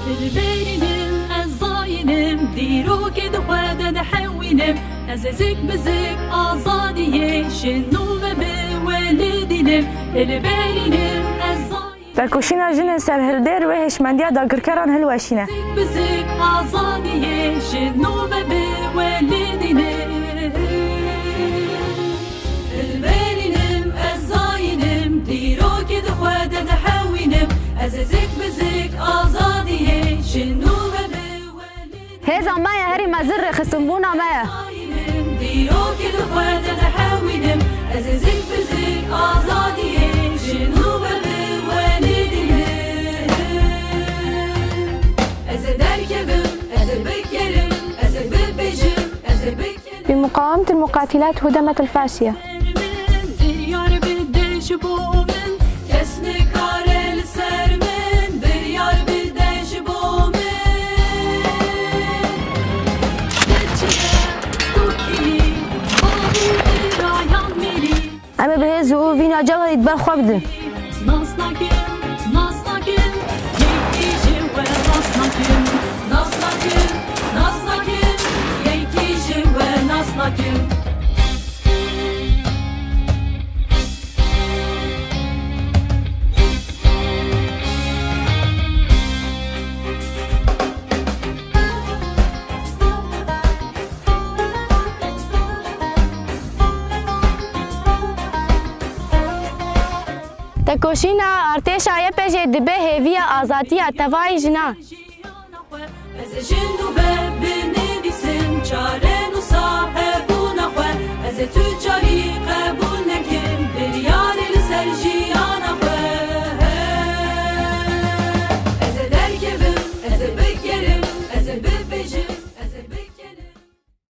البيرنم الزاينم ديروك دخوة دحوينم أزازك بزك آزادية شنو بولدنم البيرنم الزاينم تركوشينا جن سر هلدر و هشمندیا داگرکران هلوشینه بزك آزادية شنو بولدنم البيرنم الزاينم ديروك دخوة دحوينم أزازك بزك آزادية شنو هذا مايا هري مزر خصمونا مايا ديروك دخوة دحوينم أزازك بزك آزادية شنو بولدنم أزدركبم أزبكرم أزببجم أزبكرم بمقاومة المقاتلات هدمت الفاشية بريار بدش بومن كسن كارل سرمن بريار بدش بومن اما بهز و وینا جوهر ادبار خواه بدن تکوشینا ارتش آیا پیش دبه هیوی آزادی اتوای جنا از جندو بنویسم چاره صاحبون خو از تجاری قبول نکن بریار لسرجیان خو از درکبم از بگرم از ببجم